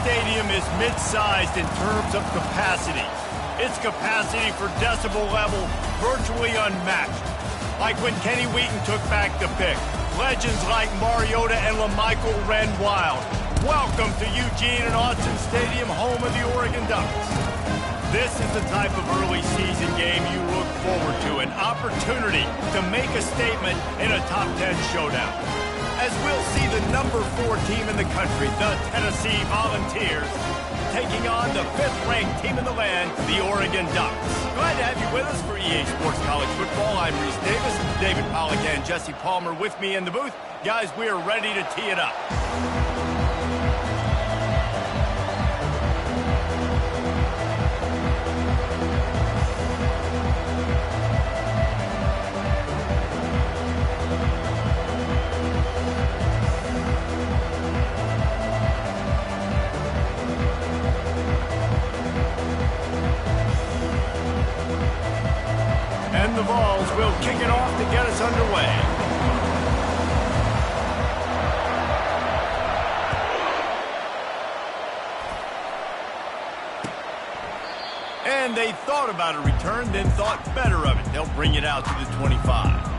Stadium is mid-sized in terms of capacity. Its capacity for decibel level virtually unmatched. Like when Kenny Wheaton took back the pick. Legends like Mariota and LaMichael ran wild. Welcome to Eugene and Autzen Stadium, home of the Oregon Ducks. This is the type of early season game you look forward to, an opportunity to make a statement in a top 10 showdown. As we'll see the number 4 team in the country, the Tennessee Volunteers, taking on the 5th-ranked team in the land, the Oregon Ducks. Glad to have you with us for EA Sports College Football. I'm Reese Davis, David Pollack and Jesse Palmer with me in the booth. Guys, we are ready to tee it up. And the Vols will kick it off to get us underway. And they thought about a return, then thought better of it. They'll bring it out to the 25.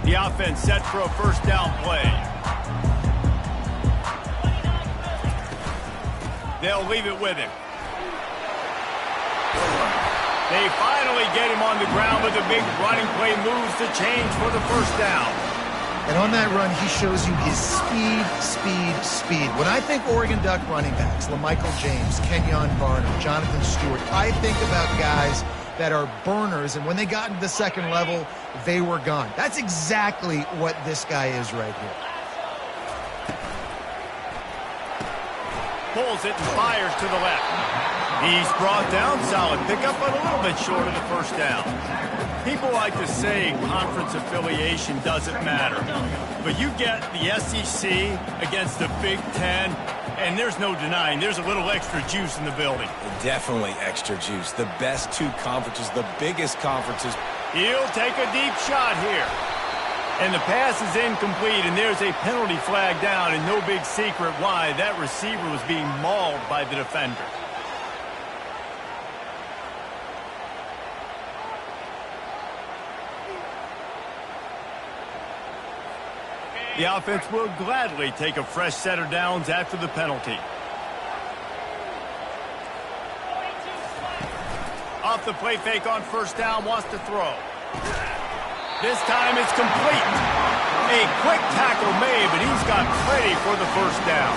The offense set for a first down play. They'll leave it with him. They finally get him on the ground, but the big running play moves the chains for the first down. And on that run, he shows you his speed. When I think Oregon Duck running backs, LaMichael James, Kenyon Barner, Jonathan Stewart, I think about guys that are burners, and when they got into the second level, they were gone. That's exactly what this guy is right here. Pulls it and fires to the left. He's brought down, solid pickup, but a little bit short of the first down. People like to say conference affiliation doesn't matter, but you get the SEC against the Big Ten, and there's no denying there's a little extra juice in the building. Definitely extra juice. The best 2 conferences, the biggest conferences. He'll take a deep shot here. And the pass is incomplete, and there's a penalty flag down, and no big secret why. That receiver was being mauled by the defender. The offense will gladly take a fresh set of downs after the penalty. Off the play fake on first down, wants to throw. This time it's complete. A quick tackle made, but he's got plenty for the first down.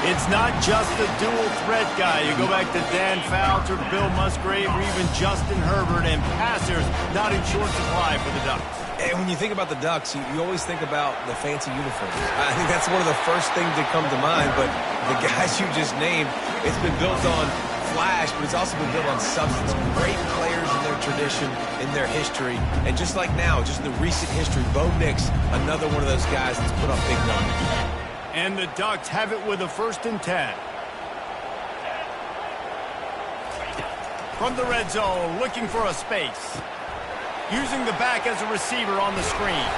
It's not just the dual threat guy. You go back to Dan Fouts or Bill Musgrave or even Justin Herbert, and passers not in short supply for the Ducks. And when you think about the Ducks, you always think about the fancy uniforms. I think that's one of the first things that come to mind, but the guys you just named, it's been built on flash, but it's also been built on substance. Great players in their tradition, in their history, and just like now, just in the recent history, Bo Nix, another one of those guys that's put up big numbers. And the Ducks have it with a 1st and 10. From the red zone, looking for a space. Using the back as a receiver on the screen.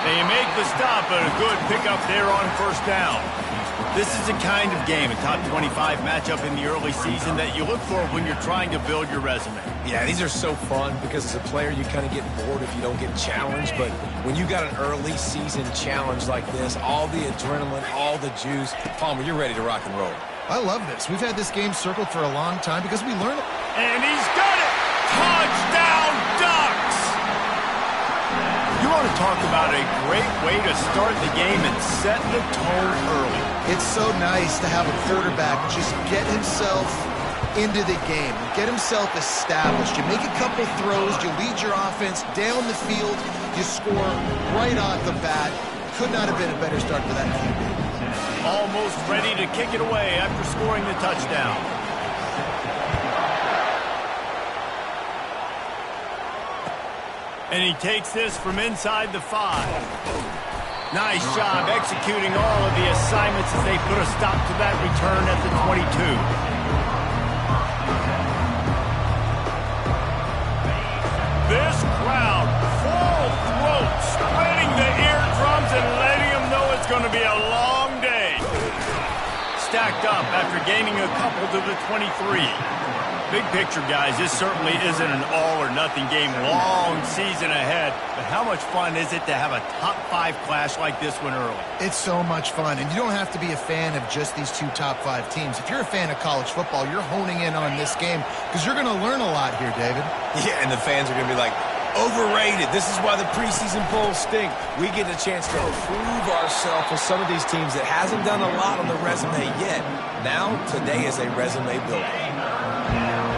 They make the stop, but a good pickup there on first down. This is the kind of game, a top 25 matchup in the early season, that you look for when you're trying to build your resume. Yeah, these are so fun because as a player, you kind of get bored if you don't get challenged. But when you got an early season challenge like this, all the adrenaline, all the juice, Palmer, you're ready to rock and roll. I love this. We've had this game circled for a long time because we learn it. And he's got it! Touchdown, Ducks! You want to talk about a great way to start the game and set the tone early. It's so nice to have a quarterback just get himself into the game, get himself established. You make a couple throws, you lead your offense down the field, you score right off the bat. Could not have been a better start for that QB. Almost ready to kick it away after scoring the touchdown. And he takes this from inside the 5. Nice job executing all of the assignments as they put a stop to that return at the 22. This crowd, full throat, splitting the eardrums and letting them know it's going to be a long day. Stacked up after gaining a couple to the 23. Big picture, guys, this certainly isn't an all-or-nothing game. Long season ahead. But how much fun is it to have a top-5 clash like this one early? It's so much fun, and you don't have to be a fan of just these two top-5 teams. If you're a fan of college football, you're honing in on this game because you're going to learn a lot here, David. Yeah, and the fans are going to be like, overrated. This is why the preseason polls stink. We get a chance to prove ourselves with some of these teams that hasn't done a lot on the resume yet. Now, today is a resume builder.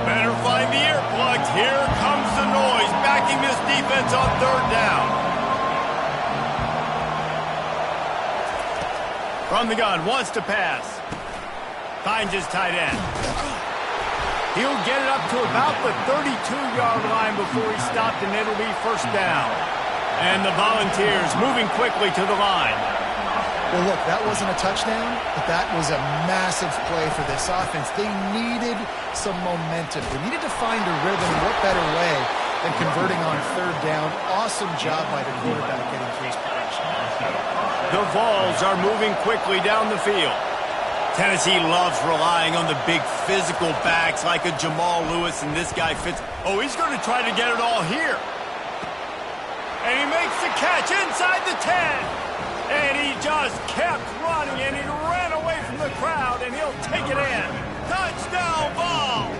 Better find the earplugs. Here comes the noise, backing this defense on third down. From the gun, wants to pass. Finds his tight end. He'll get it up to about the 32-yard line before he's stopped, and it'll be first down. And the Volunteers moving quickly to the line. Well, look, that wasn't a touchdown, but that was a massive play for this offense. They needed some momentum. They needed to find a rhythm. What better way than converting on third down? Awesome job by the quarterback getting through his progression. The Vols are moving quickly down the field. Tennessee loves relying on the big physical backs like a Jamal Lewis, and this guy fits. Oh, he's going to try to get it all here. And he makes the catch inside the 10. And he just kept running, and he ran away from the crowd, and he'll take it in. Touchdown, Vols!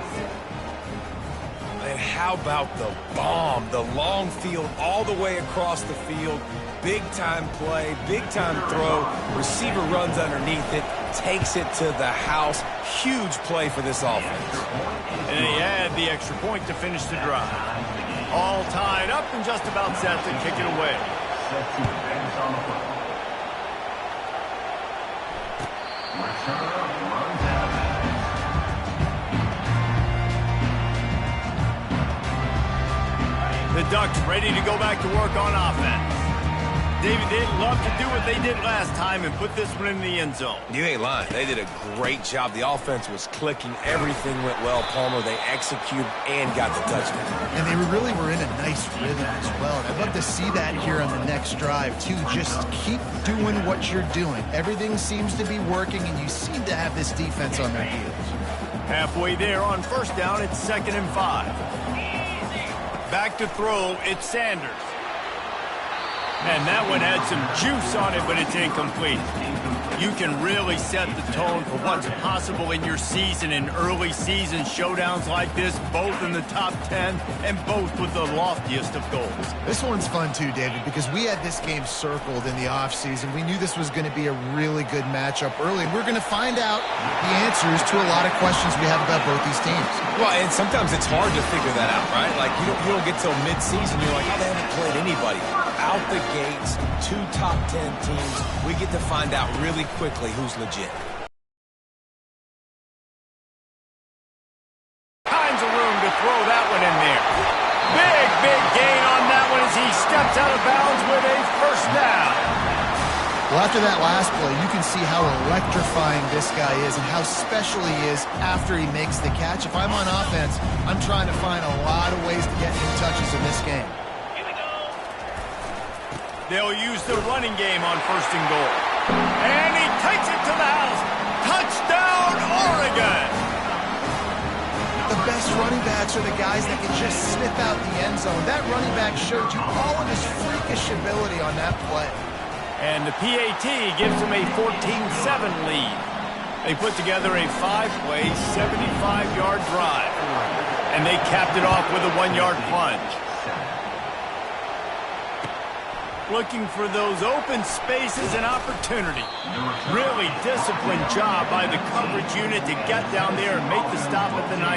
And how about the bomb? The long field all the way across the field. Big-time play, big-time throw. Receiver runs underneath it, takes it to the house. Huge play for this offense. And they add the extra point to finish the drive. All tied up and just about set to kick it away. The Ducks ready to go back to work on offense. David, they'd love to do what they did last time and put this one in the end zone. You ain't lying. They did a great job. The offense was clicking. Everything went well, Palmer. They executed and got the touchdown. And they really were in a nice rhythm as well. I'd love to see that here on the next drive, too. Just keep doing what you're doing. Everything seems to be working, and you seem to have this defense on their heels. Halfway there on first down, it's 2nd and 5. Back to throw, it's Sanders. And that one had some juice on it, but it's incomplete. You can really set the tone for what's possible in your season in early season showdowns like this, both in the top 10 and both with the loftiest of goals. This one's fun too, David, because we had this game circled in the offseason. We knew this was going to be a really good matchup early, and we're going to find out the answers to a lot of questions we have about both these teams. Well, and sometimes it's hard to figure that out, right? Like, you don't get till mid-season. You're like, oh, they haven't played anybody. Out the gates, 2 top 10 teams. We get to find out really quickly who's legit. Tons of room to throw that one in there. Big gain on that one as he steps out of bounds with a first down. Well, after that last play, you can see how electrifying this guy is and how special he is after he makes the catch. If I'm on offense, I'm trying to find a lot of ways to get him touches in this game. They'll use the running game on 1st and goal. And he takes it to the house. Touchdown, Oregon! The best running backs are the guys that can just snip out the end zone. That running back showed you all of his freakish ability on that play. And the PAT gives him a 14-7 lead. They put together a 5-play, 75-yard drive. And they capped it off with a 1-yard plunge. Looking for those open spaces and opportunity. Really disciplined job by the coverage unit to get down there and make the stop at the 19.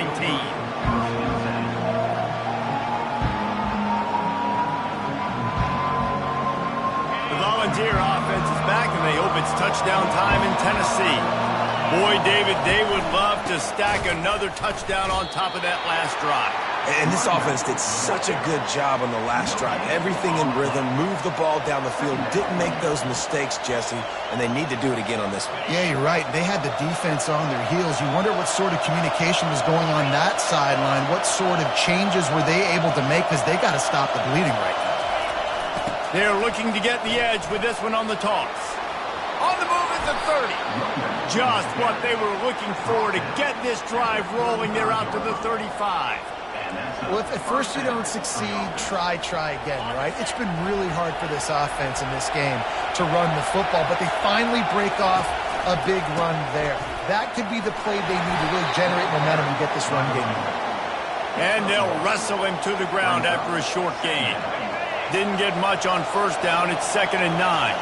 The Volunteer offense is back, and they hope it's touchdown time in Tennessee. Boy, David, they would love to stack another touchdown on top of that last drive. And this offense did such a good job on the last drive. Everything in rhythm, moved the ball down the field, didn't make those mistakes, Jesse, and they need to do it again on this one. Yeah, you're right. They had the defense on their heels. You wonder what sort of communication was going on that sideline. What sort of changes were they able to make, because they got to stop the bleeding right now. They're looking to get the edge with this one on the toss. On the move at the 30. Just what they were looking for to get this drive rolling. They're out to the 35. Well, if at first you don't succeed, try again, right? It's been really hard for this offense in this game to run the football, but they finally break off a big run there. That could be the play they need to really generate momentum and get this run game going. And they'll wrestle him to the ground after a short gain. Didn't get much on first down. It's 2nd and 9.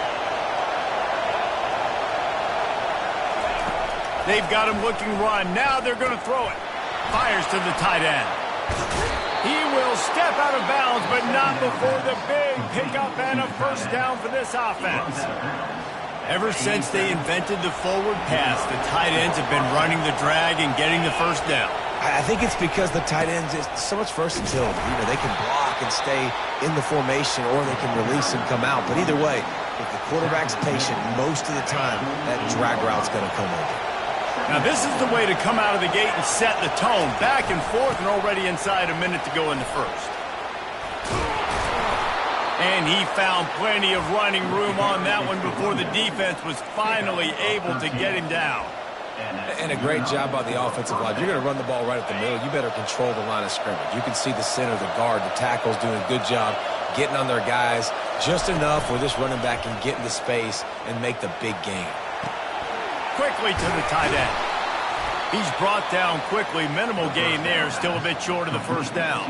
They've got him looking run. Now they're going to throw it. Fires to the tight end. He will step out of bounds, but not before the big pickup and a first down for this offense. Ever since they invented the forward pass, the tight ends have been running the drag and getting the first down. I think it's because the tight ends is so much versatility. You know, they can block and stay in the formation, or they can release and come out. But either way, if the quarterback's patient most of the time, that drag route's going to come over. Now this is the way to come out of the gate and set the tone. Back and forth and already inside a minute to go in the first. And he found plenty of running room on that one before the defense was finally able to get him down. And a great job by the offensive line. You're going to run the ball right at the middle. You better control the line of scrimmage. You can see the center, the guard, the tackles doing a good job getting on their guys just enough where this running back can get into space and make the big game. Quickly to the tight end. He's brought down quickly. Minimal gain there. Still a bit short of the first down.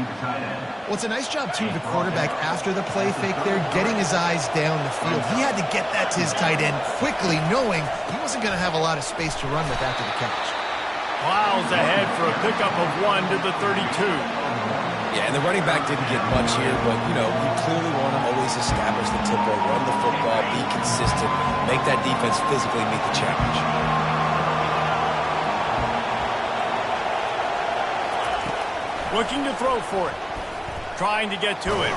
Well, it's a nice job, too, the quarterback after the play fake there, getting his eyes down the field. He had to get that to his tight end quickly, knowing he wasn't going to have a lot of space to run with after the catch. Miles ahead for a pickup of 1 to the 32. Yeah, and the running back didn't get much here, but, you know, you clearly want to always establish the tempo, run the football, be consistent, make that defense physically meet the challenge. Looking to throw for it. Trying to get to it.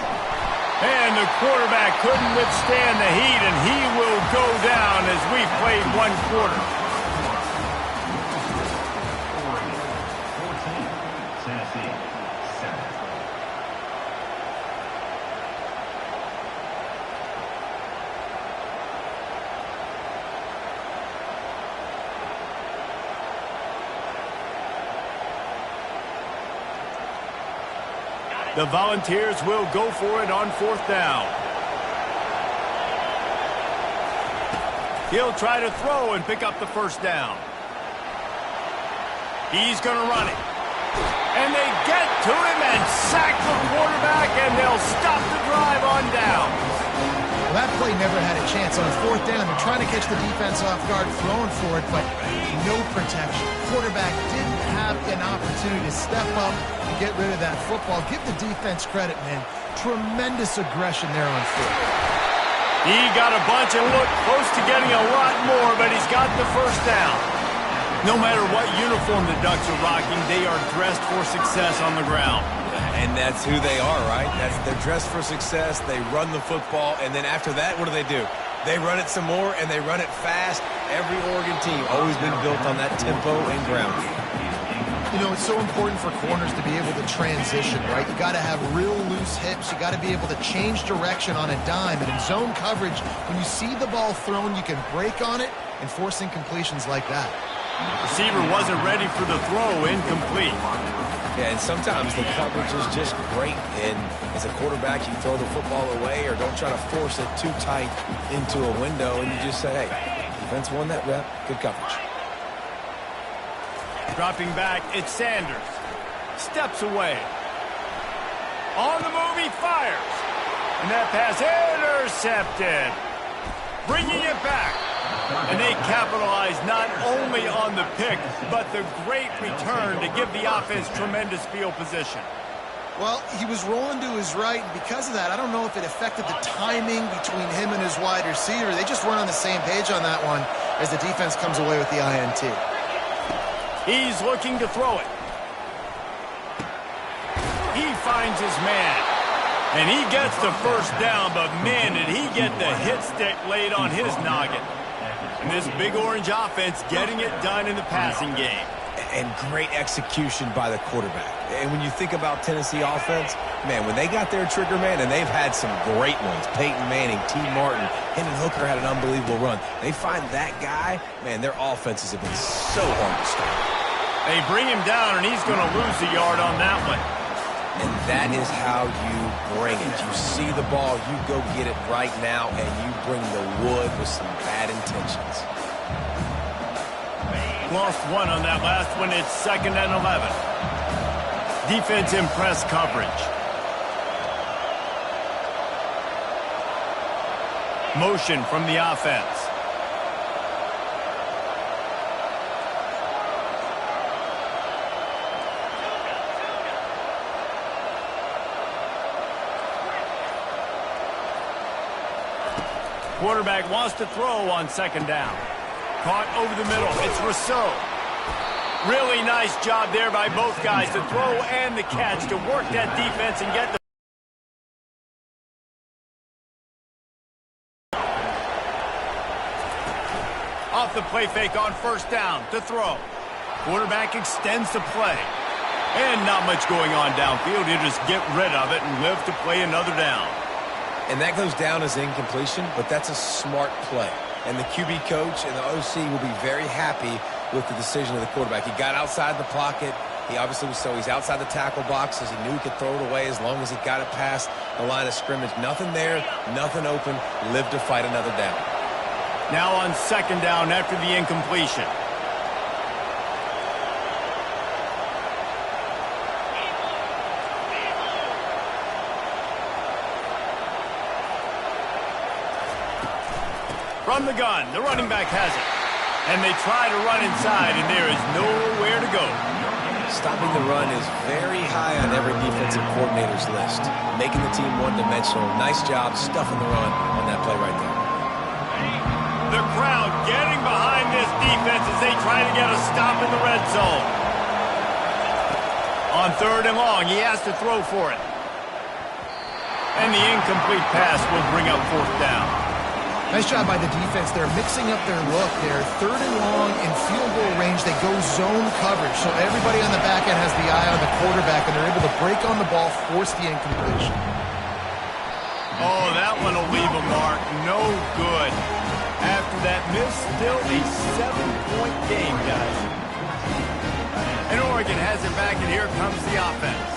And the quarterback couldn't withstand the heat, and he will go down as we've played 1 quarter. The Volunteers will go for it on 4th down. He'll try to throw and pick up the first down. He's going to run it. And they get to him and sack the quarterback, and they'll stop the drive on down. Well, that play never had a chance. On 4th down, they're trying to catch the defense off guard, throwing for it, but no protection. Quarterback didn't have an opportunity to step up and get rid of that football. Give the defense credit, man. Tremendous aggression there on foot. He got a bunch and looked close to getting a lot more, but he's got the first down. No matter what uniform the Ducks are rocking, they are dressed for success on the ground. And that's who they are, right? They're dressed for success. They run the football, and then after that, what do? They run it some more, and they run it fast. Every Oregon team always been built on that tempo and ground game. You know, it's so important for corners to be able to transition, right? You got to have real loose hips. You got to be able to change direction on a dime. And in zone coverage, when you see the ball thrown, you can break on it and force incompletions like that. Receiver wasn't ready for the throw, incomplete. Yeah, and sometimes the coverage is just great. And as a quarterback, you throw the football away or don't try to force it too tight into a window, and you just say, hey, defense won that rep, good coverage. Dropping back, it's Sanders. Steps away. On the move, he fires. And that pass intercepted. Bringing it back. And they capitalize not only on the pick, but the great return to give the offense tremendous field position. Well, he was rolling to his right, and because of that, I don't know if it affected the timing between him and his wide receiver. They just weren't on the same page on that one as the defense comes away with the INT. He's looking to throw it. finds his man. And he gets the first down, but man, did he get the hit stick laid on his noggin. And this Big Orange offense getting it done in the passing game. And great execution by the quarterback. And when you think about Tennessee offense, man, when they got their trigger man, and they've had some great ones, Peyton Manning, T. Martin, Hendon Hooker had an unbelievable run. They find that guy, man, their offenses have been so hard to stop. They bring him down, and he's going to lose a yard on that one. And that is how you bring it. You see the ball, you go get it right now, and you bring the wood with some bad intentions. Lost one on that last one. It's 2nd and 11. Defense in press coverage. Motion from the offense. Quarterback wants to throw on 2nd down. Caught over the middle. It's Rousseau. Really nice job there by both guys, the throw and the catch, to work that defense and get the... Off the play fake on 1st down to throw. Quarterback extends the play. And not much going on downfield. He'll just get rid of it and live to play another down. And that goes down as incompletion, but that's a smart play. And the QB coach and the OC will be very happy with the decision of the quarterback. He got outside the pocket. He obviously was he's outside the tackle boxes. He knew he could throw it away as long as he got it past the line of scrimmage. Nothing there, nothing open. Live to fight another down. Now on 2nd down after the incompletion. From the gun, the running back has it. And they try to run inside, and there is nowhere to go. Stopping the run is very high on every defensive coordinator's list. Making the team one-dimensional. Nice job stuffing the run on that play right there. The crowd getting behind this defense as they try to get a stop in the red zone. On 3rd and long, he has to throw for it. And the incomplete pass will bring up 4th down. Nice job by the defense. They're mixing up their look. They're 3rd and long in field goal range. They go zone coverage. So everybody on the back end has the eye on the quarterback, and they're able to break on the ball, force the incompletion. Oh, that one will leave a mark. No good. After that miss, still a 7-point game, guys. And Oregon has it back, and here comes the offense.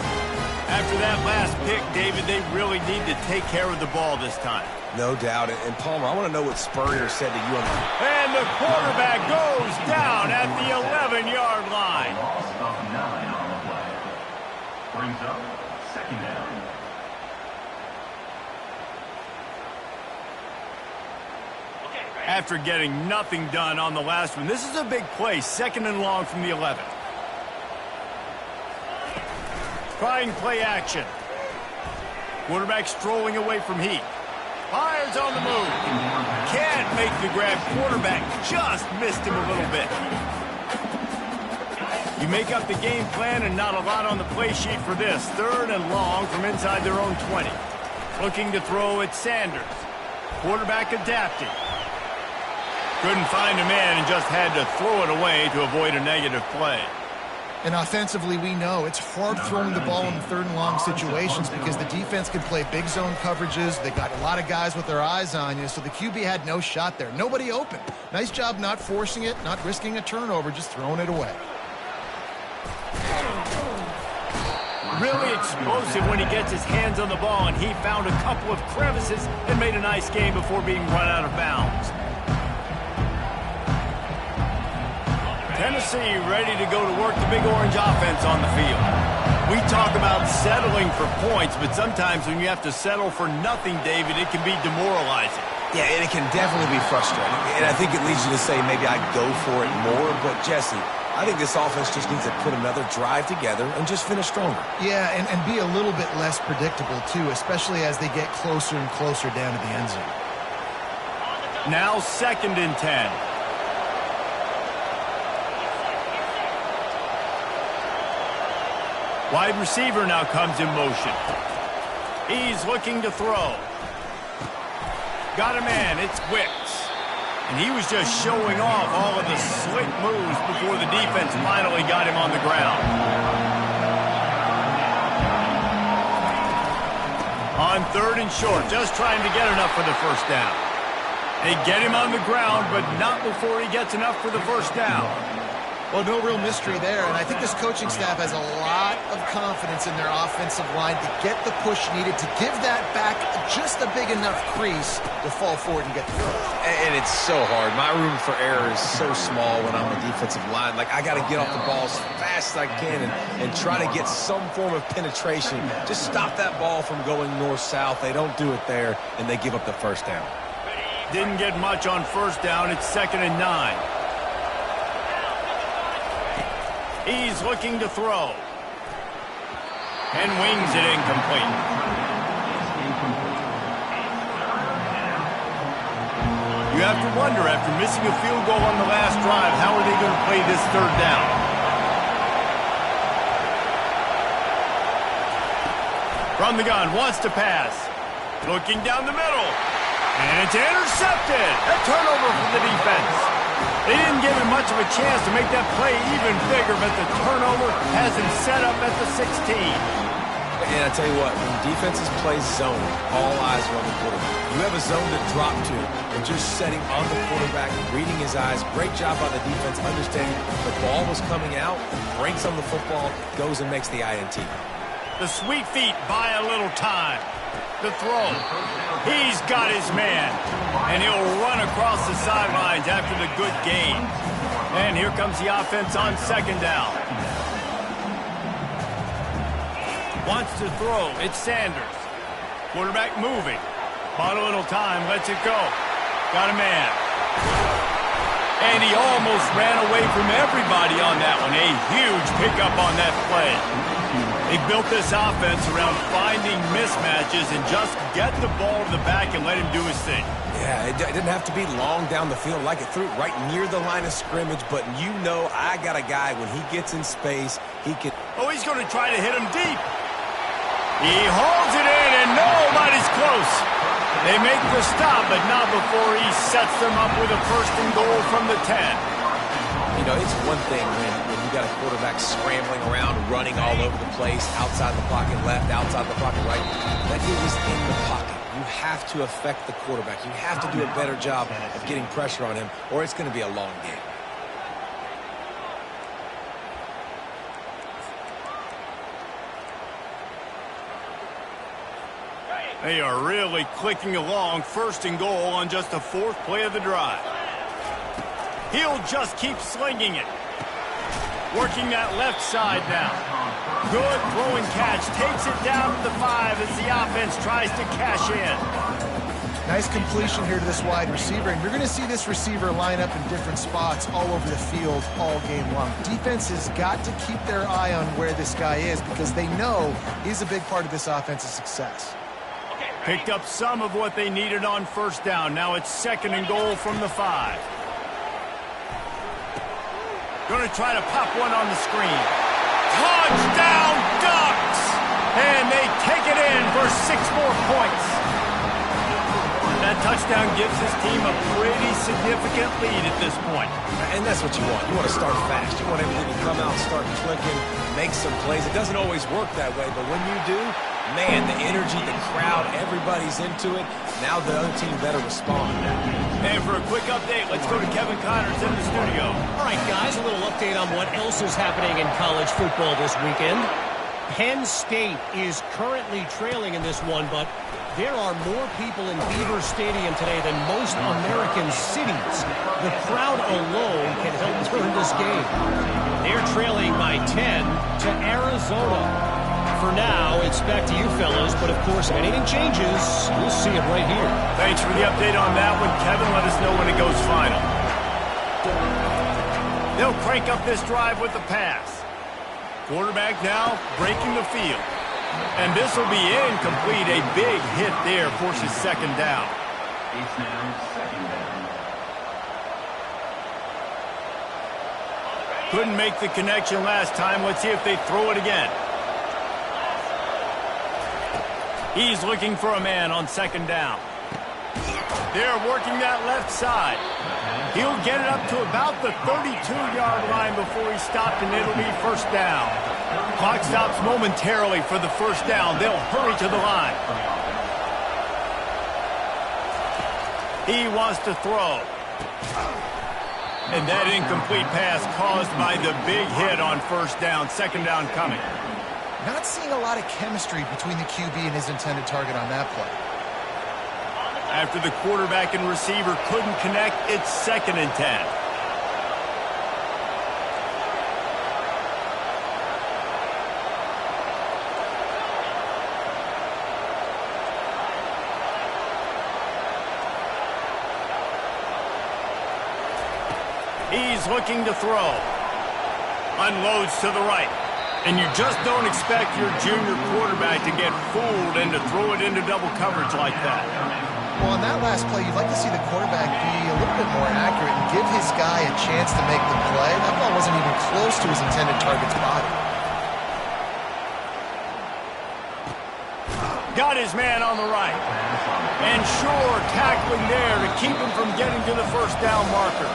After that last pick, David, they really need to take care of the ball this time. No doubt. And Palmer, I want to know what Spurrier said to you on that. And the quarterback goes down at the 11-yard line. Brings up 2nd down. After getting nothing done on the last one, this is a big play. 2nd and long from the 11. Trying play action. Quarterback strolling away from heat. Fires on the move. Can't make the grab. Quarterback just missed him a little bit. You make up the game plan and not a lot on the play sheet for this. 3rd and long from inside their own 20. Looking to throw at Sanders. Quarterback adapting. Couldn't find a man and just had to throw it away to avoid a negative play. And offensively, we know it's hard throwing the ball in 3rd and long situations because the defense can play big zone coverages. They got a lot of guys with their eyes on you, so the QB had no shot there. Nobody open. Nice job not forcing it, not risking a turnover, just throwing it away. Really explosive when he gets his hands on the ball, and he found a couple of crevices and made a nice game before being run out of bounds. Tennessee ready to go to work the Big Orange offense on the field. We talk about settling for points, but sometimes when you have to settle for nothing, David, it can be demoralizing. Yeah, and it can definitely be frustrating. And I think it leads you to say maybe I go for it more. But, Jesse, I think this offense just needs to put another drive together and just finish stronger. Yeah, and be a little bit less predictable, too, especially as they get closer and closer down to the end zone. Now 2nd and 10. Wide receiver now comes in motion. He's looking to throw. Got a man. It's Wicks. And he was just showing off all of the slick moves before the defense finally got him on the ground. On 3rd and short, just trying to get enough for the first down. They get him on the ground, but not before he gets enough for the first down. Well, no real mystery there, and I think this coaching staff has a lot of confidence in their offensive line to get the push needed to give that back just a big enough crease to fall forward and get the first. And it's so hard. My room for error is so small when I'm a defensive line. Like, I got to get off the ball as fast as I can and try to get some form of penetration. Just stop that ball from going north-south. They don't do it there, and they give up the first down. Didn't get much on first down. It's 2nd and 9. He's looking to throw. And wings it incomplete. You have to wonder, after missing a field goal on the last drive, how are they going to play this 3rd down? From the gun, wants to pass. Looking down the middle. And it's intercepted. A turnover for the defense. They didn't give him much of a chance to make that play even bigger, but the turnover has him set up at the 16. And I tell you what, when defenses play zone, all eyes are on the quarterback. You have a zone to drop to, and just setting on the quarterback, reading his eyes. Great job by the defense, understanding the ball was coming out, breaks on the football, goes and makes the INT. The sweet feet buy a little time. The throw. He's got his man. And he'll run across the sidelines after the good gain. And here comes the offense on 2nd down. Wants to throw. It's Sanders. Quarterback moving. Bought a little time. Lets it go. Got a man. And he almost ran away from everybody on that one. A huge pickup on that play. They built this offense around finding mismatches and just get the ball to the back and let him do his thing. Yeah, it didn't have to be long down the field. Like it threw it right near the line of scrimmage, but you know I got a guy, when he gets in space, he can... Oh, he's going to try to hit him deep. He hauls it in, and nobody's close. They make the stop, but not before he sets them up with a 1st and goal from the 10. You know, it's one thing when you got a quarterback scrambling around, running all over the place, outside the pocket left, outside the pocket right. That dude was in the pocket. You have to affect the quarterback. You have to do a better job of getting pressure on him, or it's going to be a long game. They are really clicking along. 1st and goal on just the 4th play of the drive. He'll just keep slinging it. Working that left side now. Good throw and catch. Takes it down to the 5 as the offense tries to cash in. Nice completion here to this wide receiver, and you're going to see this receiver line up in different spots all over the field all game long. Defense has got to keep their eye on where this guy is because they know he's a big part of this offense's success. Picked up some of what they needed on 1st down. Now it's 2nd and goal from the 5. Going to try to pop one on the screen. Touchdown Ducks! And they take it in for 6 more points. That touchdown gives his team a pretty significant lead at this point. And that's what you want. You want to start fast. You want everything to come out, start clicking, make some plays. It doesn't always work that way, but when you do, man, the energy, the crowd, everybody's into it. Now the other team better respond. And for a quick update, let's go to Kevin Connors in the studio. All right, guys, a little update on what else is happening in college football this weekend. Penn State is currently trailing in this one, but there are more people in Beaver Stadium today than most American cities. The crowd alone can help turn this game. They're trailing by 10 to Arizona. For now, it's back to you fellas, but of course, if anything changes, we'll see it right here. Thanks for the update on that one, Kevin. Let us know when it goes final. They'll crank up this drive with the pass. Quarterback now breaking the field. And this will be incomplete. A big hit there forces 2nd down. It's now 2nd down. Couldn't make the connection last time. Let's see if they throw it again. He's looking for a man on second down. They're working that left side. He'll get it up to about the 32-yard line before he's stopped, and it'll be first down. Clock stops momentarily for the first down. They'll hurry to the line. He wants to throw. And that incomplete pass caused by the big hit on first down. Second down coming. Not seeing a lot of chemistry between the QB and his intended target on that play. After the quarterback and receiver couldn't connect, it's 2nd and 10. He's looking to throw. Unloads to the right. And you just don't expect your junior quarterback to get fooled and to throw it into double coverage like that. Well, on that last play, you'd like to see the quarterback be a little bit more accurate and give his guy a chance to make the play. That ball wasn't even close to his intended target's body. Got his man on the right. And sure, tackling there to keep him from getting to the first down marker.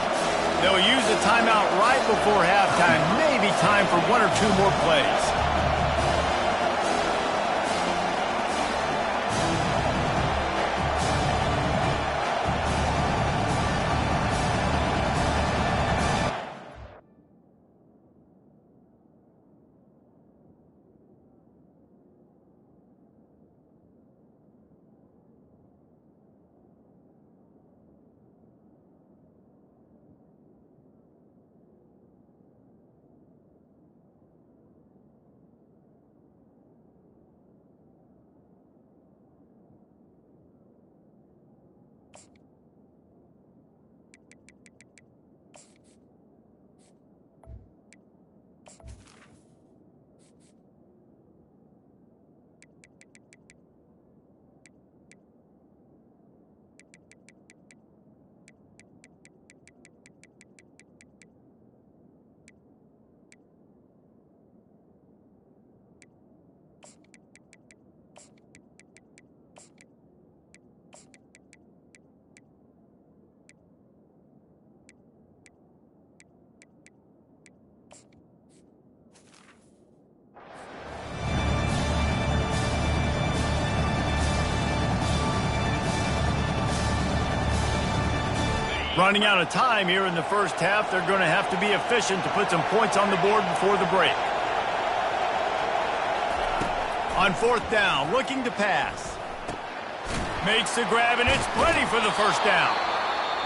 They'll use a timeout right before halftime. Maybe time for 1 or 2 more plays. Running out of time here in the first half. They're going to have to be efficient to put some points on the board before the break. On 4th down, looking to pass. Makes the grab, and it's plenty for the first down.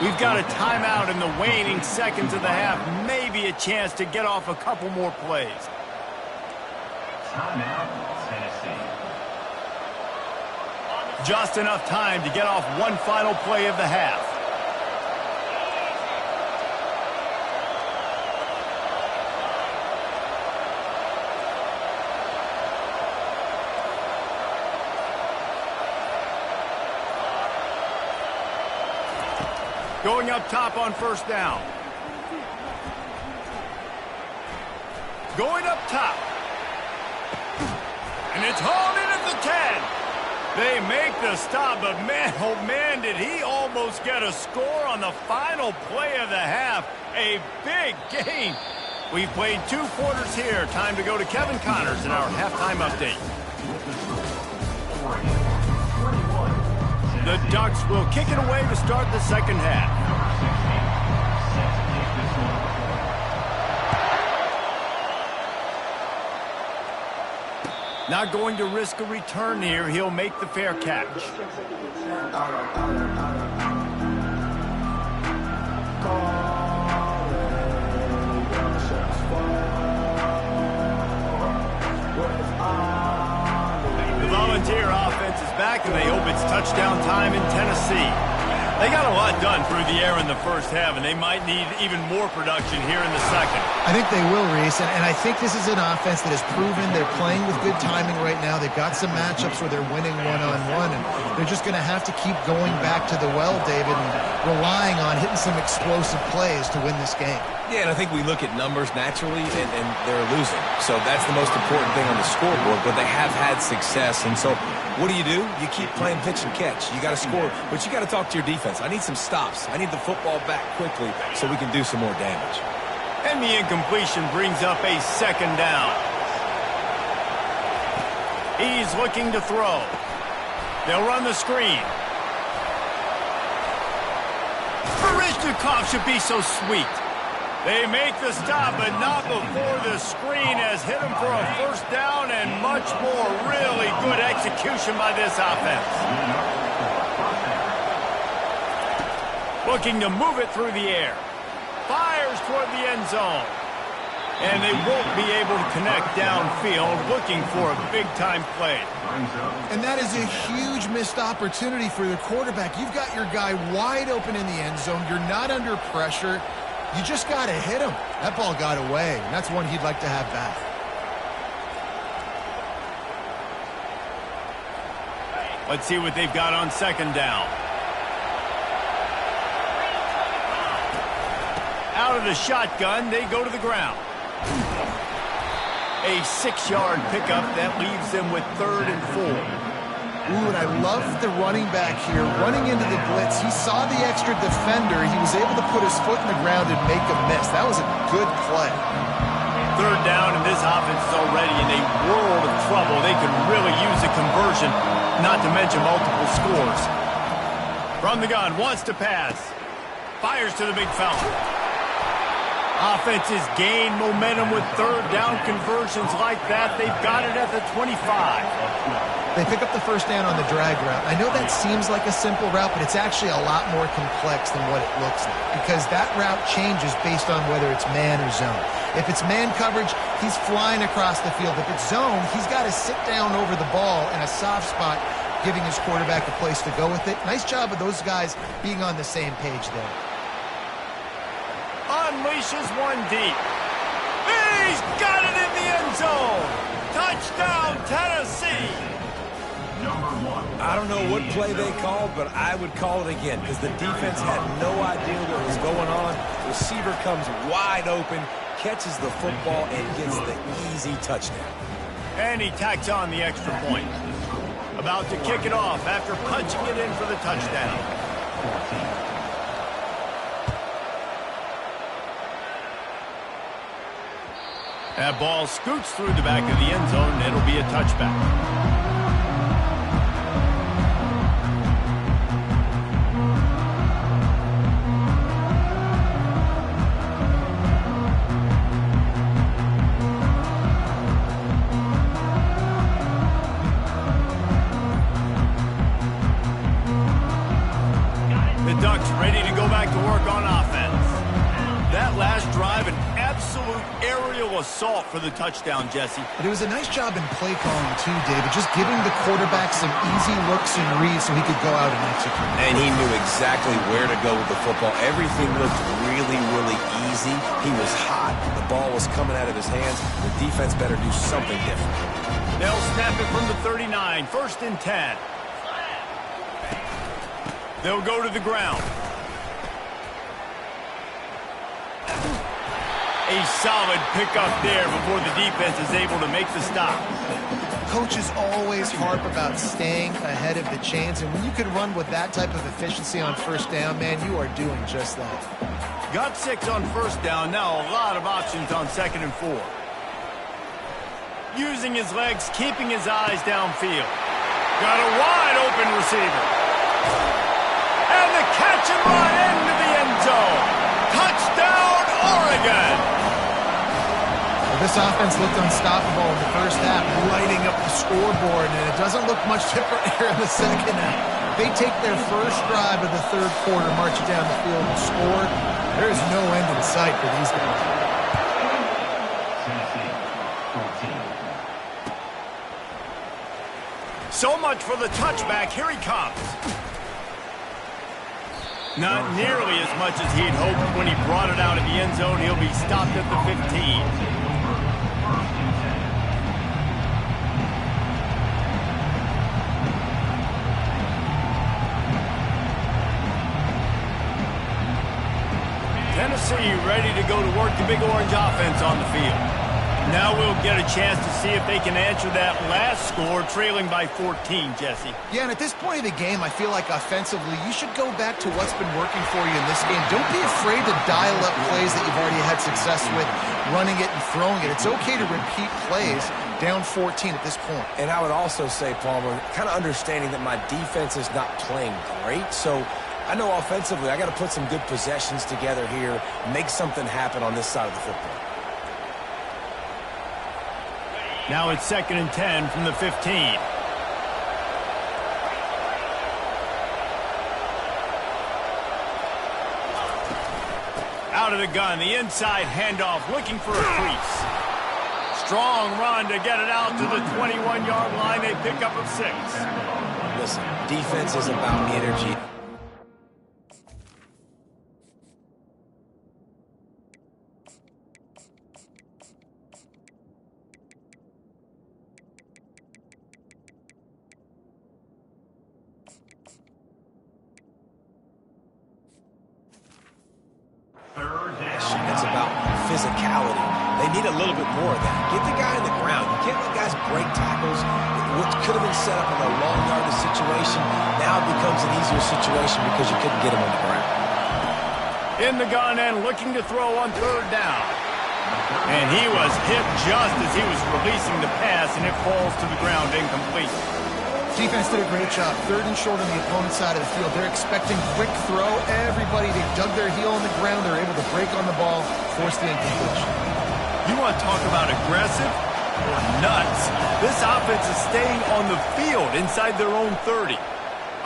We've got a timeout in the waning seconds of the half. Maybe a chance to get off a couple more plays. Timeout, Tennessee. Just enough time to get off one final play of the half. Going up top on first down. Going up top. And it's hauled in at the 10. They make the stop, but man, oh man, did he almost get a score on the final play of the half. A big gain. We've played 2 quarters here. Time to go to Kevin Connors in our halftime update. The Ducks will kick it away to start the second half. Not going to risk a return here. He'll make the fair catch. The Volunteer offense is back, and they hope it's touchdown time in Tennessee. They got a lot done through the air in the first half, and they might need even more production here in the second. I think they will, Reese, and I think this is an offense that has proven they're playing with good timing right now. They've got some matchups where they're winning one-on-one, and they're just going to have to keep going back to the well, David, and relying on hitting some explosive plays to win this game. Yeah, and I think we look at numbers naturally, and they're losing. So that's the most important thing on the scoreboard, but they have had success. And so What do? You keep playing pitch and catch. You got to score, but you got to talk to your defense. I need some stops. I need the football back quickly so we can do some more damage. And the incompletion brings up a second down. He's looking to throw. They'll run the screen. Baryshnikov should be so sweet. They make the stop, but not before the screen has hit him for a first down and much more. Really good execution by this offense. Looking to move it through the air. Fires toward the end zone. And they won't be able to connect downfield, looking for a big-time play. And that is a huge missed opportunity for the quarterback. You've got your guy wide open in the end zone. You're not under pressure. You just got to hit him. That ball got away, and that's one he'd like to have back. Let's see what they've got on second down. Out of the shotgun, they go to the ground. A 6-yard pickup that leaves them with 3rd and 4. Ooh, and I love the running back here. Running into the blitz, he saw the extra defender. He was able to put his foot in the ground and make a miss. That was a good play. 3rd down, and this offense is already in a world of trouble. They could really use a conversion, not to mention multiple scores. From the gun, wants to pass. Fires to the big fella. Offenses gain momentum with 3rd down conversions like that. They've got it at the 25. They pick up the first down on the drag route. I know that seems like a simple route, but it's actually a lot more complex than what it looks like, because that route changes based on whether it's man or zone. If it's man coverage, he's flying across the field. If it's zone, he's got to sit down over the ball in a soft spot, giving his quarterback a place to go with it. Nice job of those guys being on the same page there. Unleashes one deep. He's got it in the end zone. Touchdown, Tennessee. I don't know what play they called, but I would call it again because the defense had no idea what was going on. Receiver comes wide open, catches the football, and gets the easy touchdown. And he tacks on the extra point. About to kick it off after punching it in for the touchdown. That ball scoots through the back of the end zone, and it'll be a touchback. The Ducks ready to go back to work on offense. That last drive, an absolute aerial assault for the touchdown, Jesse. But it was a nice job in play calling too, David, just giving the quarterback some easy looks and reads so he could go out and execute. And he knew exactly where to go with the football. Everything looked really, really easy. He was hot. The ball was coming out of his hands. The defense better do something different. They'll snap it from the 39, 1st and 10. They'll go to the ground. A solid pickup there before the defense is able to make the stop. Coaches always harp about staying ahead of the chains, and when you can run with that type of efficiency on first down, man, you are doing just that. Got 6 on first down, now a lot of options on 2nd and 4. Using his legs, keeping his eyes downfield. Got a wide open receiver. And the catch and run into the end zone. Touchdown, Oregon! Well, this offense looked unstoppable in the first half, lighting up the scoreboard, and it doesn't look much different here in the second half. They take their first drive of the 3rd quarter, march it down the field and score. There is no end in sight for these guys. So much for the touchback. Here he comes. Not nearly as much as he'd hoped when he brought it out of the end zone. He'll be stopped at the 15. Tennessee ready to go to work the Big Orange offense on the field. Now we'll get a chance to see if they can answer that last score, trailing by 14, Jesse. Yeah, and at this point of the game, I feel like offensively, you should go back to what's been working for you in this game. Don't be afraid to dial up plays that you've already had success with, running it and throwing it. It's okay to repeat plays down 14 at this point. And I would also say, Palmer, kind of understanding that my defense is not playing great, so I know offensively I got to put some good possessions together here, make something happen on this side of the football. Now it's 2nd and 10 from the 15. Out of the gun, the inside handoff, looking for a crease. Strong run to get it out to the 21-yard line. They pick up of 6. Listen, defense is about energy. It's about physicality. They need a little bit more of that. Get the guy in the ground. You can't let guys break tackles. What could have been set up in a long yardage situation now becomes an easier situation because you couldn't get him on the ground. In the gun and looking to throw on 3rd down. And he was hit just as he was releasing the pass, and it falls to the ground incomplete. Defense did a great job. 3rd and short on the opponent's side of the field. They're expecting quick throw. Everybody, they dug their heel on the ground. They're able to break on the ball, force the incompletion. You want to talk about aggressive or nuts? This offense is staying on the field inside their own 30.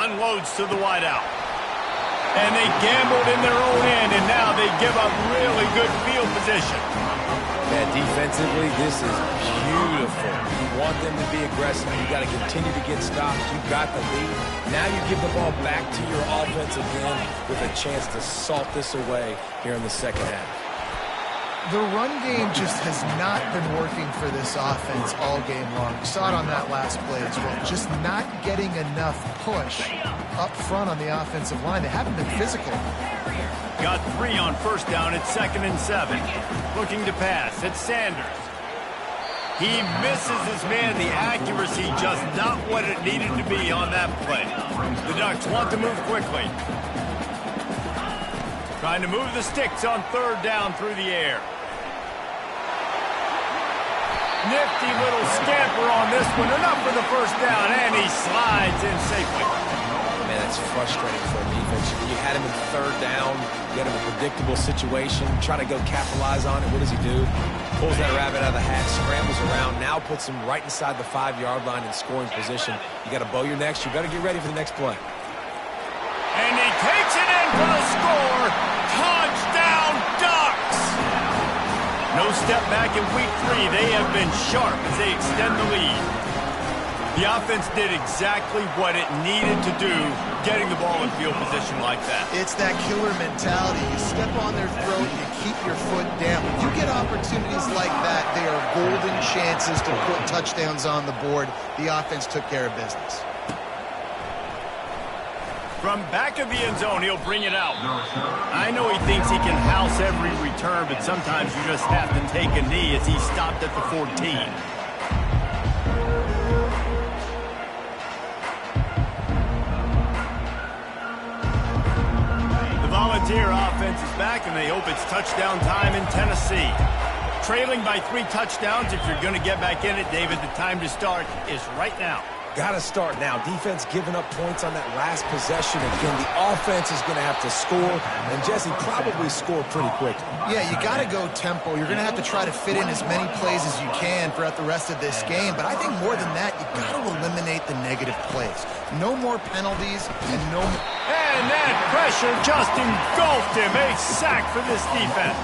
Unloads to the wideout. And they gambled in their own end, and now they give up really good field position. Yeah, defensively, this is beautiful. You want them to be aggressive. You got to continue to get stops. You've got the lead. Now you give the ball back to your offense again with a chance to salt this away here in the second half. The run game just has not been working for this offense all game long. We saw it on that last play as well. Just not getting enough push up front on the offensive line. They haven't been physical. Got 3 on 1st down. It's 2nd and 7. Looking to pass. It's Sanders. He misses his man. The accuracy just not what it needed to be on that play. The Ducks want to move quickly. Trying to move the sticks on 3rd down through the air. Nifty little scamper on this one. Enough for the 1st down, and he slides in safely. Man, that's frustrating for a defense. You had him in 3rd down, you had him in a predictable situation, trying to go capitalize on it. What does he do? Pulls that rabbit out of the hat, scrambles around, now puts him right inside the 5-yard line in scoring position. You got to bow your necks. You better get ready for the next play. And he takes it in for the score. Touchdown, Ducks! No step back in week 3. They have been sharp as they extend the lead. The offense did exactly what it needed to do, getting the ball in field position like that. It's that killer mentality. You step on their throat, you keep your foot down. When you get opportunities like that, they are golden chances to put touchdowns on the board. The offense took care of business. From back of the end zone, he'll bring it out. I know he thinks he can house every return, but sometimes you just have to take a knee as he stopped at the 14. The Volunteer offense is back, and they hope it's touchdown time in Tennessee. Trailing by 3 touchdowns, if you're going to get back in it, David, the time to start is right now. Got to start now. Defense giving up points on that last possession. Again, the offense is going to have to score, and Jesse probably score pretty quickly. Yeah, you got to go tempo. You're going to have to try to fit in as many plays as you can throughout the rest of this game. But I think more than that, you got to eliminate the negative plays. No more penalties and no more. And that pressure just engulfed him. A sack for this defense.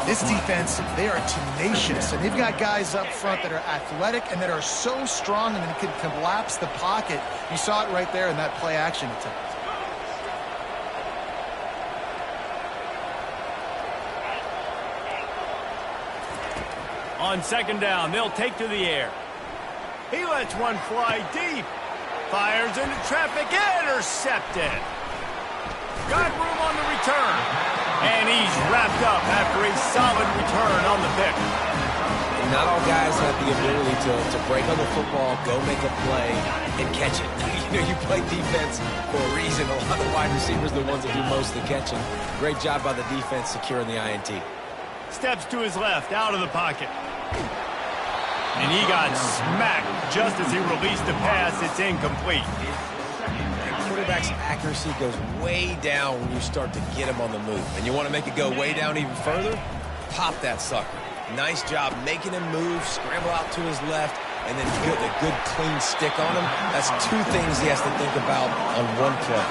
This defense, they are tenacious, and they've got guys up front that are athletic and that are so strong and that can collapse the pocket. You saw it right there in that play-action attempt. On 2nd down, they'll take to the air. He lets one fly deep. Fires into traffic, intercepted. Got room on the return. And he's wrapped up after a solid return on the pick. not all guys have the ability to break on the football, go make a play, and catch it. You play defense for a reason. A lot of wide receivers are the ones that do most of the catching. Great job by the defense securing the INT. Steps to his left, out of the pocket. And he got smacked just as he released the pass. It's incomplete. Quarterback's accuracy goes way down when you start to get him on the move. And you want to make it go way down even further? Pop that sucker. Nice job making him move, scramble out to his left, and then get a good clean stick on him. That's two things he has to think about on one play.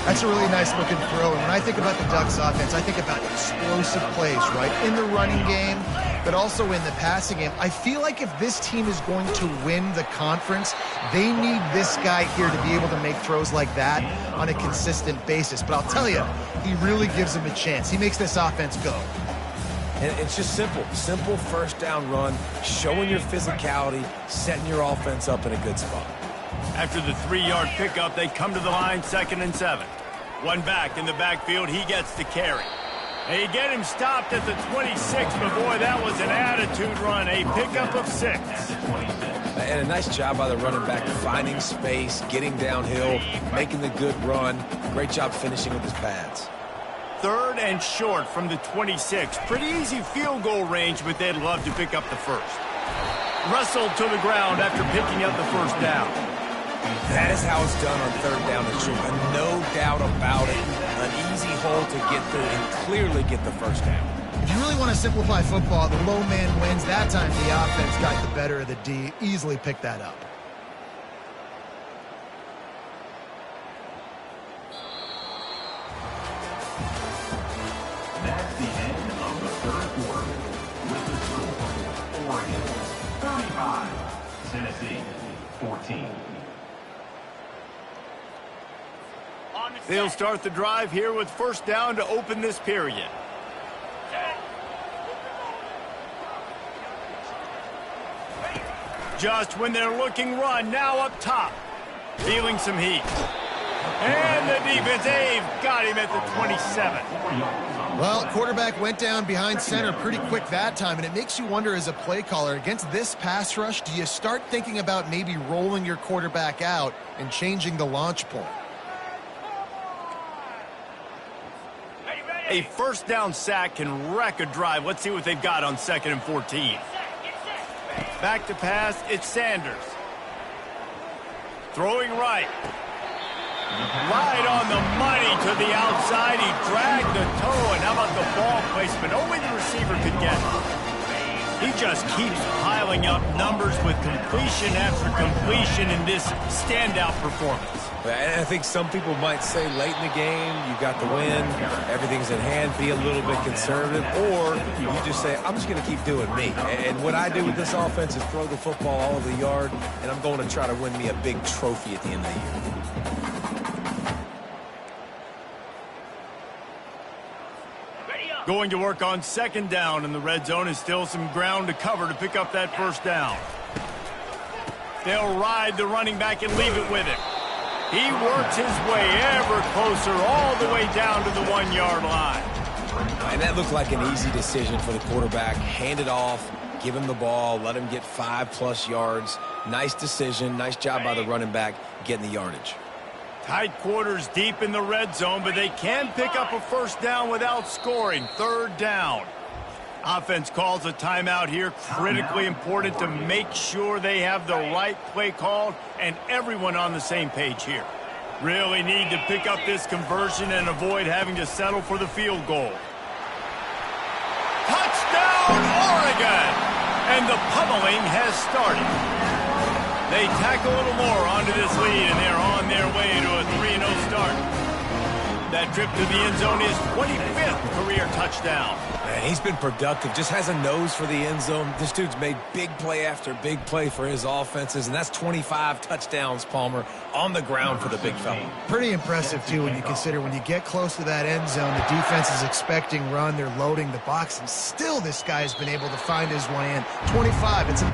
That's a really nice looking throw. And when I think about the Ducks offense, I think about explosive plays, right? In the running game, but also in the passing game. I feel like if this team is going to win the conference, they need this guy here to be able to make throws like that on a consistent basis. But I'll tell you, he really gives them a chance. He makes this offense go. And it's just simple. Simple first down run, showing your physicality, setting your offense up in a good spot. After the 3-yard pickup, they come to the line, 2nd and 7. One back in the backfield, he gets the carry. They get him stopped at the 26, but boy, that was an attitude run, a pickup of 6. And a nice job by the running back, finding space, getting downhill, making the good run. Great job finishing with his pads. 3rd and short from the 26. Pretty easy field goal range, but they'd love to pick up the first. Wrestled to the ground after picking up the first down. That is how it's done on 3rd down and short. No doubt about it. An easy hole to get through and clearly get the first down. If you really want to simplify football, the low man wins. That time the offense got the better of the D. Easily picked that up. That's the end of the third quarter. With the score, Oregon 35, Tennessee 14. They'll start the drive here with first down to open this period. Just when they're looking run, now up top. Feeling some heat. And the defense, they've got him at the 27. Well, quarterback went down behind center pretty quick that time, and it makes you wonder as a play caller, against this pass rush, do you start thinking about maybe rolling your quarterback out and changing the launch point? A first down sack can wreck a drive. Let's see what they've got on 2nd and 14. Back to pass, it's Sanders. Throwing right. Right on the money to the outside. He dragged the toe, and how about the ball placement? Only the receiver could get it. He just keeps piling up numbers with completion after completion in this standout performance. And I think some people might say late in the game, you got the win, everything's in hand, be a little bit conservative, or you just say, I'm just going to keep doing me. And what I do with this offense is throw the football all over the yard, and I'm going to try to win me a big trophy at the end of the year. Going to work on 2nd down, and the red zone is still some ground to cover to pick up that first down. They'll ride the running back and leave it with him. He works his way ever closer all the way down to the 1-yard line. And that looked like an easy decision for the quarterback. Hand it off, give him the ball, let him get 5+ yards. Nice decision, nice job by the running back getting the yardage. Tight quarters deep in the red zone, but they can pick up a first down without scoring. 3rd down. Offense calls a timeout here. Critically important to make sure they have the right play called and everyone on the same page here. Really need to pick up this conversion and avoid having to settle for the field goal. Touchdown, Oregon! And the pummeling has started. They tack a little more onto this lead, and they're on their way to a 3-0 start. That trip to the end zone is 25th career touchdown. Man, he's been productive, just has a nose for the end zone. This dude's made big play after big play for his offenses, and that's 25 touchdowns, Palmer, on the ground for the big fella. Pretty impressive, too, when you consider when you get close to that end zone, the defense is expecting run, they're loading the box, and still this guy's been able to find his way in. 25, it's a...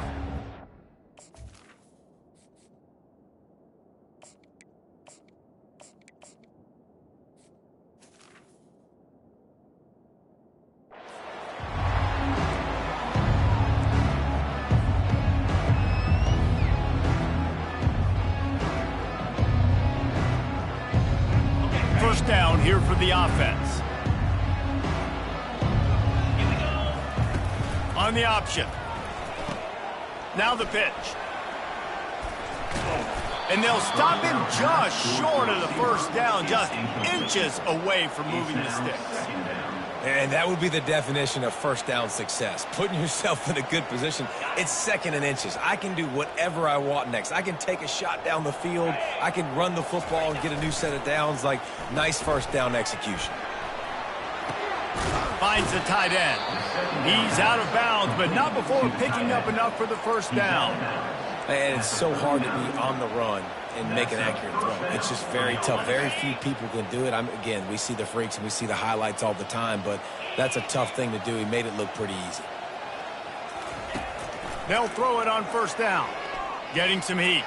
down here for the offense. On the option. Now the pitch. And they'll stop him just short of the first down, just inches away from moving the sticks. And that would be the definition of first down success. Putting yourself in a good position. It's second and inches. I can do whatever I want next. I can take a shot down the field. I can run the football and get a new set of downs. Like, nice first down execution. Finds the tight end. He's out of bounds, but not before picking up enough for the first down. And it's so hard to be on the run and make an accurate throw. It's just very tough. Very few people can do it. Again, we see the freaks and we see the highlights all the time, but that's a tough thing to do. He made it look pretty easy. They'll throw it on first down. Getting some heat.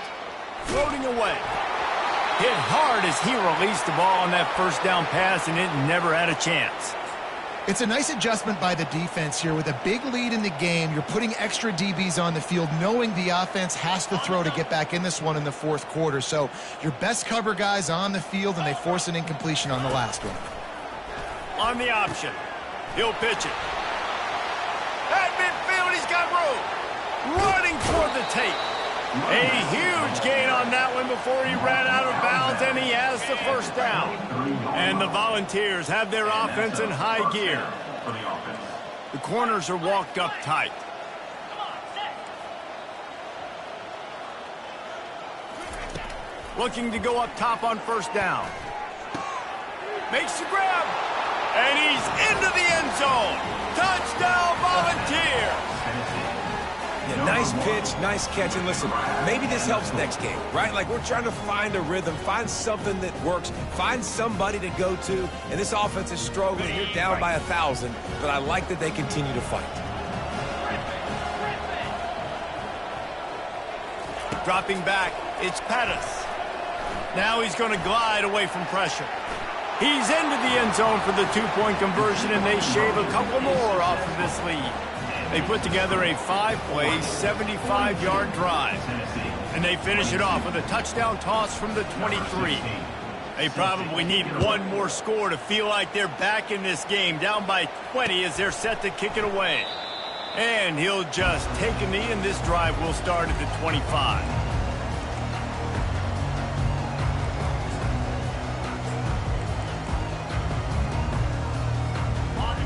Floating away. Hit hard as he released the ball on that first down pass, and it never had a chance. It's a nice adjustment by the defense here. With a big lead in the game, you're putting extra DBs on the field, knowing the offense has to throw to get back in this one in the fourth quarter. So your best cover guys on the field, and they force an incompletion on the last one. On the option. He'll pitch it. At midfield, he's got room. Running toward the tape. A huge gain on that one before he ran out of bounds, and he has the first down. And the Volunteers have their offense in high gear. The corners are walked up tight. Looking to go up top on first down. Makes the grab. And he's into the end zone. Touchdown, Volunteers. Yeah, nice pitch, nice catch. And listen, maybe this helps next game, right? Like, we're trying to find a rhythm, find something that works, find somebody to go to. And this offense is struggling. You're down by 1,000, but I like that they continue to fight. Dropping back, it's Pettis. Now he's going to glide away from pressure. He's into the end zone for the two-point conversion, and they shave a couple more off of this lead. They put together a 5-play, 75-yard drive. And they finish it off with a touchdown toss from the 23. They probably need one more score to feel like they're back in this game, down by 20 as they're set to kick it away. And he'll just take a knee, and this drive will start at the 25.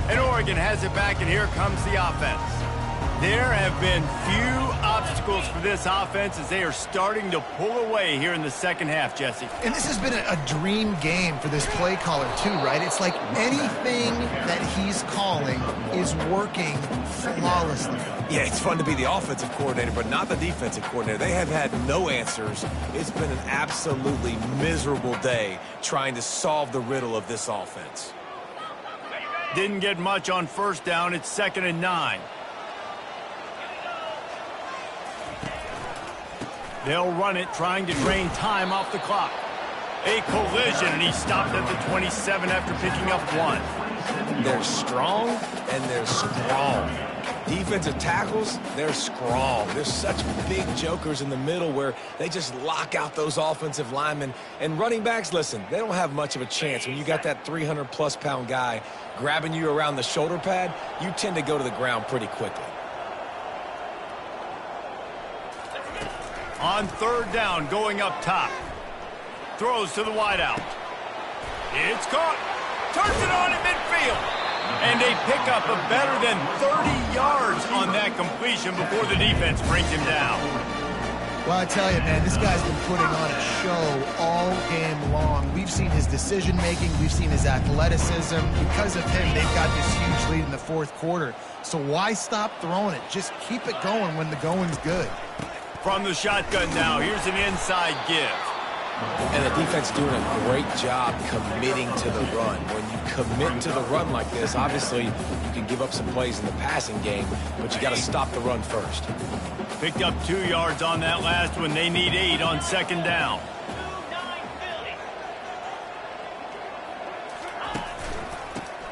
And Oregon has it back, and here comes the offense. There have been few obstacles for this offense as they are starting to pull away here in the second half, Jesse. And this has been a dream game for this play caller, too, right? It's like anything that he's calling is working flawlessly. Yeah, it's fun to be the offensive coordinator, but not the defensive coordinator. They have had no answers. It's been an absolutely miserable day trying to solve the riddle of this offense. Didn't get much on first down. It's 2nd and 9. They'll run it, trying to drain time off the clock. A collision, and he stopped at the 27 after picking up 1. They're strong, and they're strong. Defensive tackles, they're strong. There's such big jokers in the middle where they just lock out those offensive linemen. And running backs, listen, they don't have much of a chance. When you got that 300-plus pound guy grabbing you around the shoulder pad, you tend to go to the ground pretty quickly. On 3rd down, going up top. Throws to the wideout. It's caught. Turns it on in midfield. And they pick up a better than 30 yards on that completion before the defense brings him down. Well, I tell you, man, this guy's been putting on a show all game long. We've seen his decision-making. We've seen his athleticism. Because of him, they've got this huge lead in the fourth quarter. So why stop throwing it? Just keep it going when the going's good. From the shotgun now, here's an inside give. And the defense doing a great job committing to the run. When you commit to the run like this, obviously you can give up some plays in the passing game, but you got to stop the run first. Picked up 2 yards on that last one. They need 8 on 2nd down.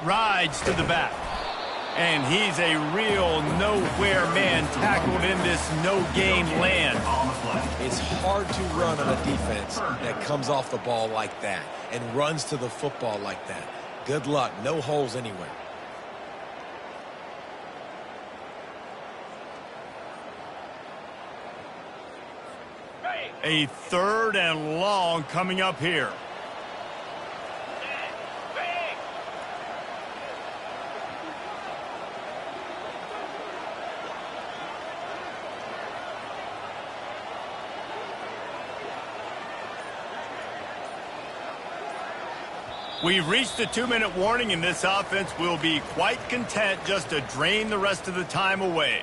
Rides to the back. And he's a real nowhere man tackled in this no-gain land. It's hard to run on a defense that comes off the ball like that and runs to the football like that. Good luck. No holes anywhere. A 3rd and long coming up here. We've reached the 2-minute warning, and this offense will be quite content just to drain the rest of the time away.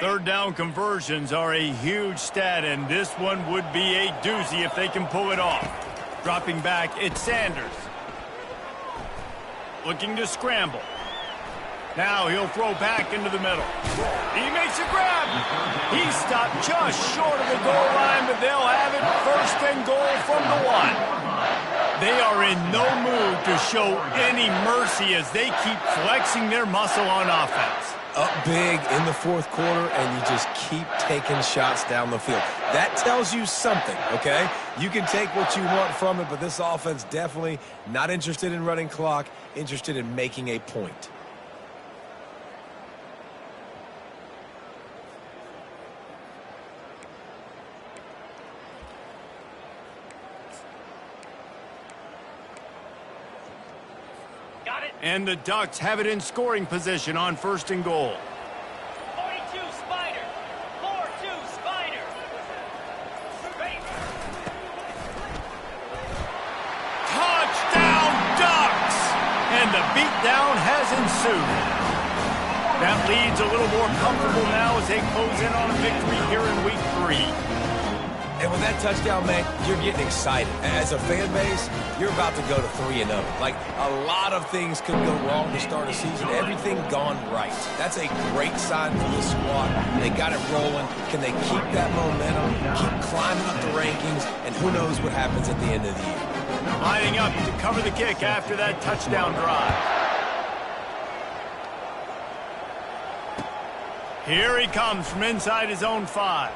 Third down conversions are a huge stat, and this one would be a doozy if they can pull it off. Dropping back, it's Sanders. Looking to scramble. Now he'll throw back into the middle. He makes a grab. He's stopped just short of the goal line, but they'll have it 1st and goal from the 1. They are in no mood to show any mercy as they keep flexing their muscle on offense. Up big in the 4th quarter, and you just keep taking shots down the field. That tells you something, okay? You can take what you want from it, but this offense definitely not interested in running clock, interested in making a point. And the Ducks have it in scoring position on 1st and goal. 42 Spider. 4-2 Spider. Touchdown Ducks! And the beatdown has ensued. That lead's a little more comfortable now as they close in on a victory here in week 3. And with that touchdown, man, you're getting excited. As a fan base, you're about to go to 3-0. Like, a lot of things could go wrong to start a season. Everything gone right. That's a great sign for this squad. They got it rolling. Can they keep that momentum, keep climbing up the rankings, and who knows what happens at the end of the year. Lining up to cover the kick after that touchdown drive. Here he comes from inside his own 5.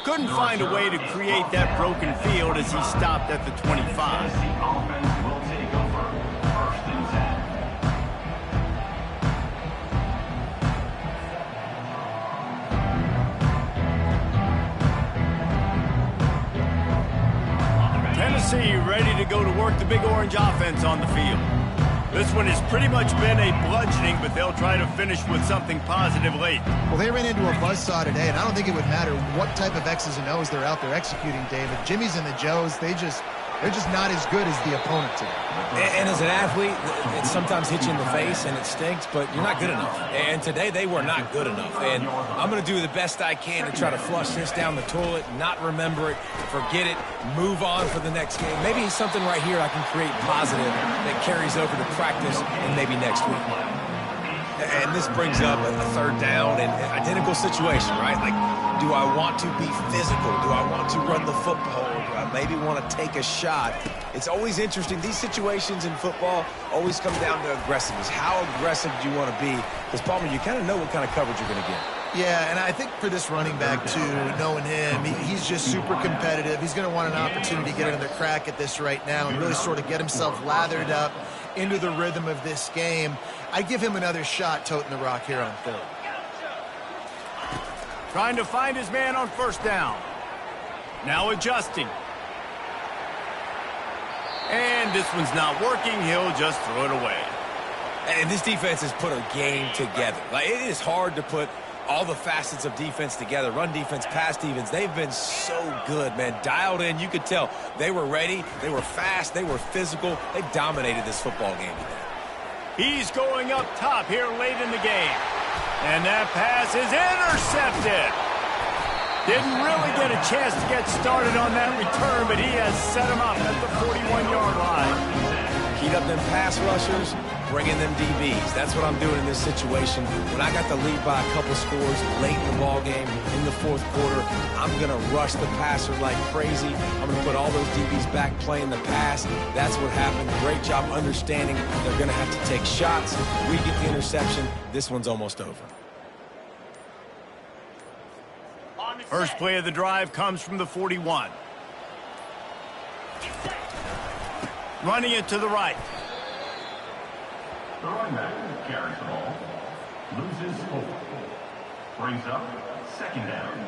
Couldn't find a way to create that broken field as he stopped at the 25. The offense will take over. 1st and 10. Tennessee ready to go to work the Big Orange offense on the field. This one has pretty much been a bludgeoning, but they'll try to finish with something positive late. Well, they ran into a buzzsaw today, and I don't think it would matter what type of X's and O's they're out there executing, David. Jimmy's and the Joes, they're just not as good as the opponent today. And as an athlete, it sometimes hits you in the face and it stinks, but you're not good enough. And today they were not good enough. And I'm going to do the best I can to try to flush this down the toilet, not remember it, forget it, move on for the next game. Maybe something right here I can create positive that carries over to practice and maybe next week. And this brings up a 3rd down and identical situation, right? Like, do I want to be physical? Do I want to run the football? Do I maybe want to take a shot? It's always interesting. These situations in football always come down to aggressiveness. How aggressive do you want to be? Because, Palmer, you kind of know what kind of coverage you're going to get. Yeah, and I think for this running back, too, knowing him, he's just super competitive. He's going to want an opportunity to get another crack at this right now and really sort of get himself lathered up into the rhythm of this game. I'd give him another shot toting the rock here on 3rd. Trying to find his man on 1st down. Now adjusting. And this one's not working. He'll just throw it away. And this defense has put a game together. Like, it is hard to put all the facets of defense together. Run defense, pass defense. They've been so good, man. Dialed in. You could tell they were ready. They were fast. They were physical. They dominated this football game today. He's going up top here late in the game. And that pass is intercepted. Didn't really get a chance to get started on that return, but he has set him up at the 41-yard line. Heat up them pass rushers. bring in them DBs. That's what I'm doing in this situation. When I got the lead by a couple scores late in the ball game, in the fourth quarter, I'm going to rush the passer like crazy. I'm going to put all those DBs back playing the pass. That's what happened. Great job understanding they're going to have to take shots. We get the interception. This one's almost over. First play of the drive comes from the 41. Running it to the right. The running back carries the ball. Loses 4. Brings up second down.